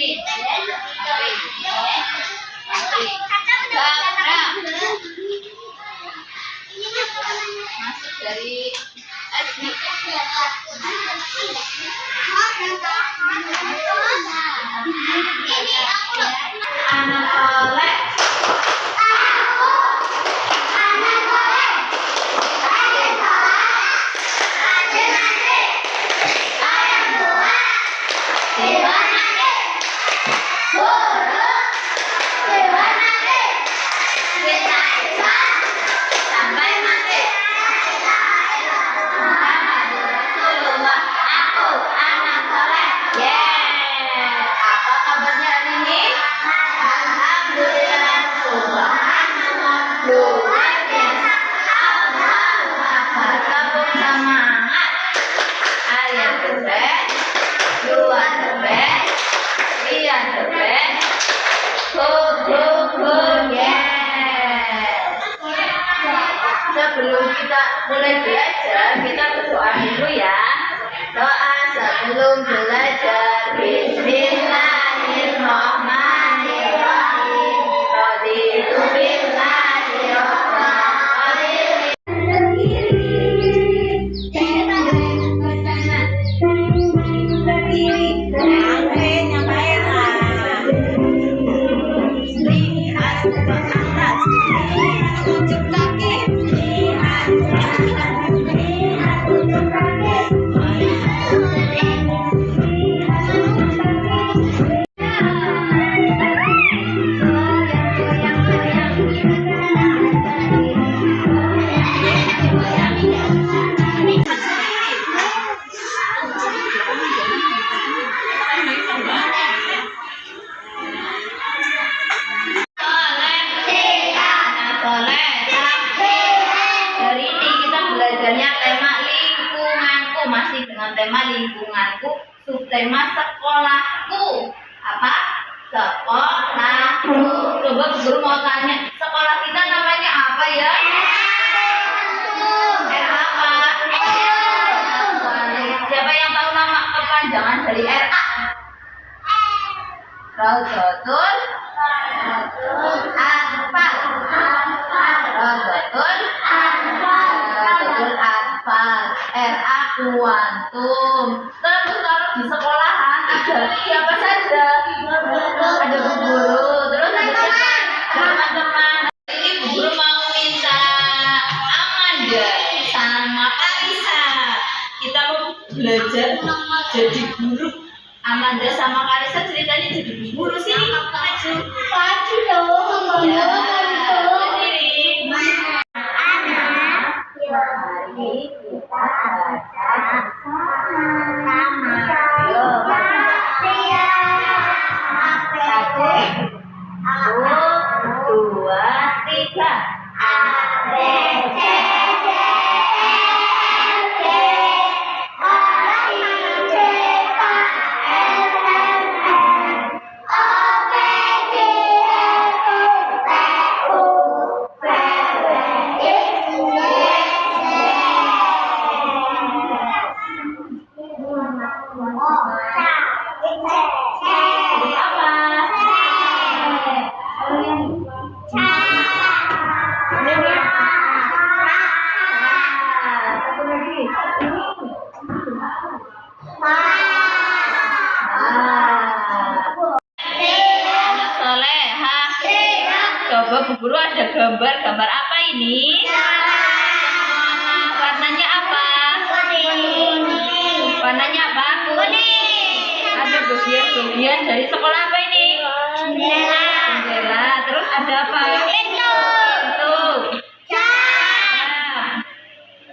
Masuk dari anak soleh. Sebelum kita mulai belajar, kita berdoa dulu ya. Doa sebelum belajar. Bismillahirrahmanirrahim. Raditu billahi rabban. Masih dengan tema lingkunganku, subtema sekolahku. Apa? Sekolahku. Coba guru mau tanya, sekolah kita namanya apa ya? apa? Siapa yang tahu nama kepanjangan dari RA? Raudhatul Atfal. Raudhatul Atfal. RA Kuantum. Terus kalau di sekolahan ada siapa saja? Ada bu guru. Terus ada teman-teman. Ini bu guru mau minta Amanda sama Kalisa. Kita mau belajar jadi guru. Amanda sama Kalisa ceritanya jadi guru sih. Maju dong. Ya, berdiri. Mari kita baca sama-sama. Satu, dua, tiga. A, B, C, D, E, F, G, H, I, J, K, L, M, N, O, P, Q, R, S, T, U, V, W, X, Y, Z. Coba Bu Guru ada gambar apa ini? Warnanya apa? Kuning. Warnanya apa? Kuning. Ada bagian-bagian dari sekolah apa ini? Jendela. Terus ada apa? Pintu.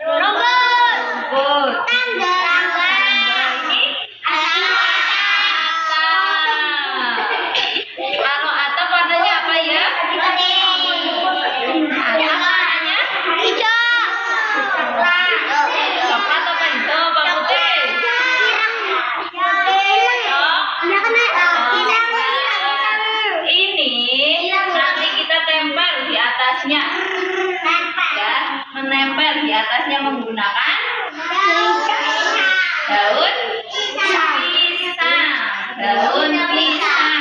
Rumput. Tangga. Ini kalau atap warnanya apa ya? Menempel di atasnya menggunakan daun pisang.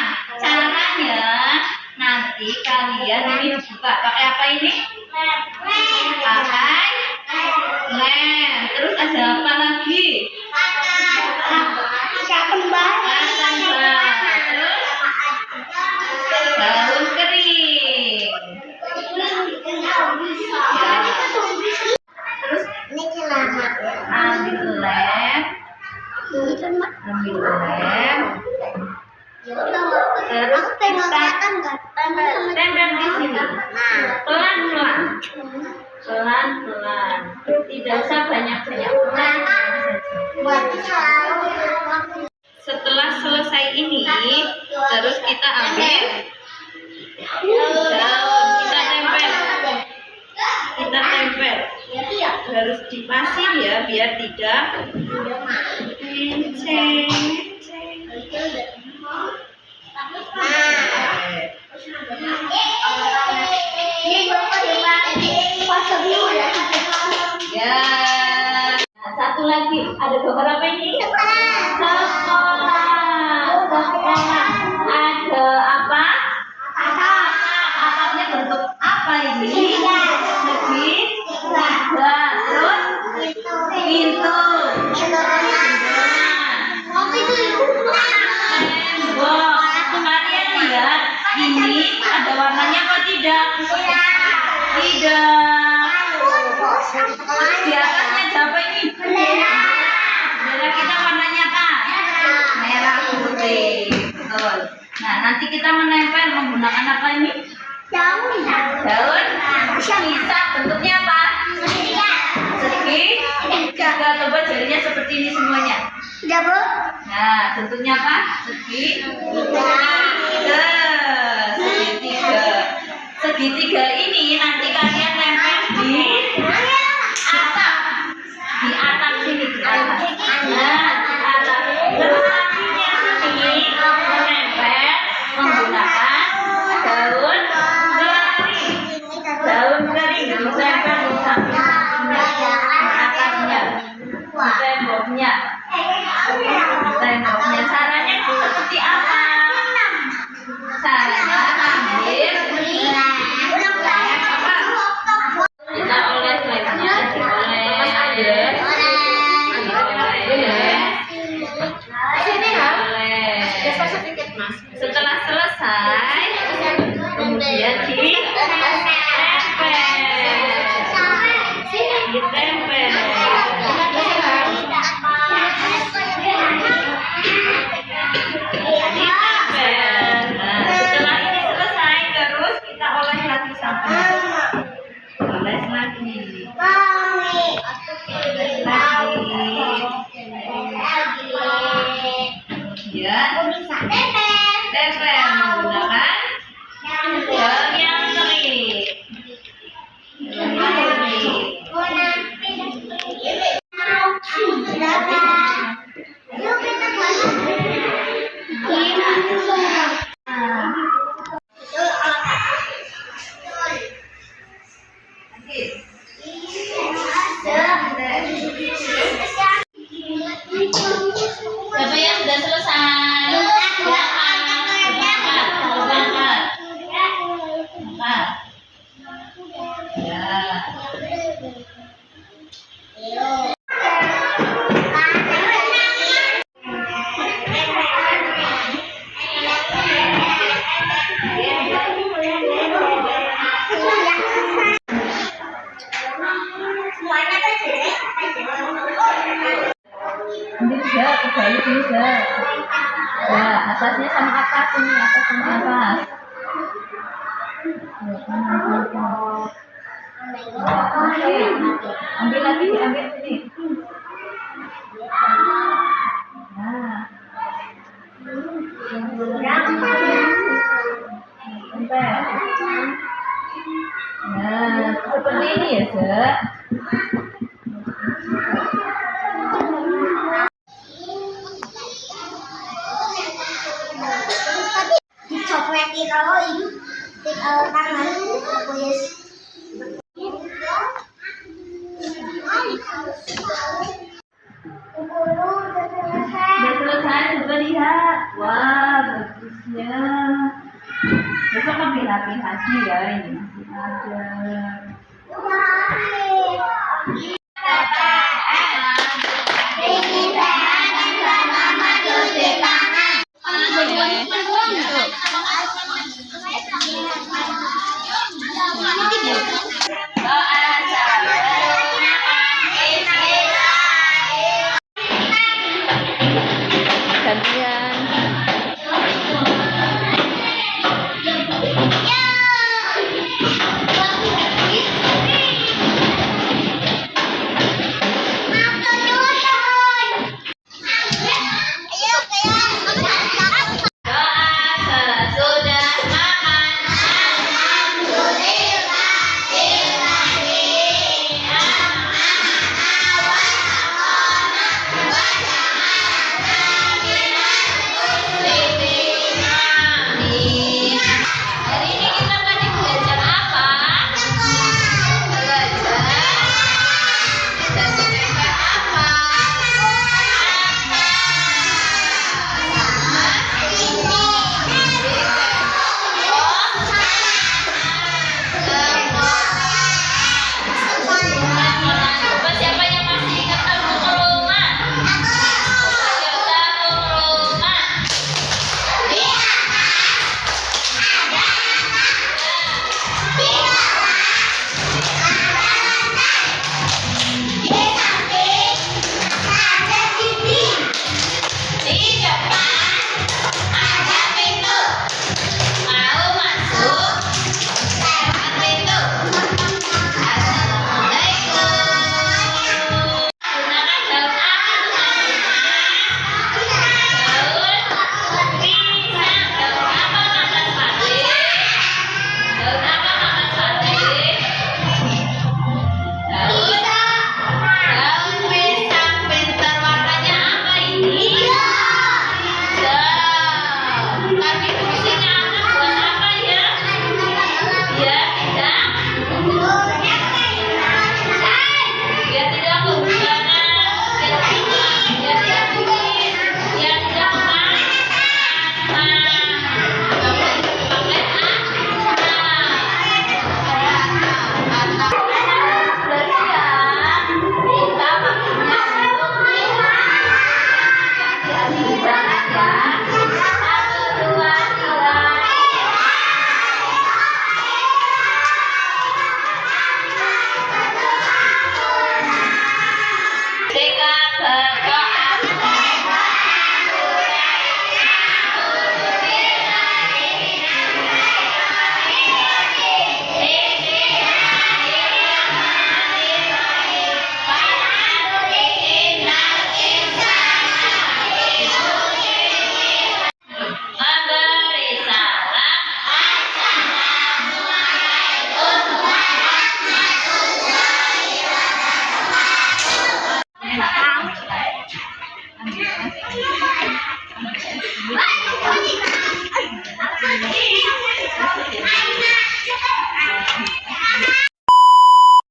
Boleh. Terus ada apa lagi? Kembang. Terus daun kering. Ya. Terus Ini celana. ambil lem. Terus kita tempel di sini. Pelan-pelan. Pelan-pelan. Tidak usah banyak-banyak. Pelan-pelan saja. Setelah selesai ini, terus kita ambil daun, kita tempel. Kita tempel. Harus dipasang ya biar tidak menceng. Ya. Nah, satu lagi, ada gambar apa ini? Sekolah. Sekolah. Ada apa? Atapnya bentuk apa ini? Segi. Tiga. Terus pintu. Tembok. Kalian lihat ini ada warnanya apa tidak? Tidak. Di atasnya ada apa ini? Bendera kita warnanya apa? Merah putih. Betul. Nah, nanti kita menempel menggunakan apa ini? Daun. Bisa bentuknya apa? Segi. Tiga. Coba jadinya seperti ini semuanya. Nah, bentuknya apa? Segitiga. Segitiga ini nanti kalian tempel di atap. Di atap sini, di atap. Nah, di atap. Terus sampingnya sini menempel menggunakan daun kering. Daun kering ditempel di samping-sampingnya, di atapnya, di temboknya. Temboknya caranya itu seperti apa? Caranya ambil apa? Kita oles lemnya, setelah selesai, kemudian ditempel. Setelah ini selesai, terus kita oles lagi sampai oles lagi. Kemudian tempel menggunakan daun yang kering. Siapa yang sudah selesai? Ambil juga, kebalik juga. Ya, atasnya sama atas ini, atas sama atas. Oke, ambil lagi, ambil sini. Nah, tempel. Nah, seperti ini ya, Zek. Dicopetin kalau ini tangan aku ya. Udah selesai, coba lihat. Wah, bagusnya. Besok lebih rapi lagi ya, ini masih ada.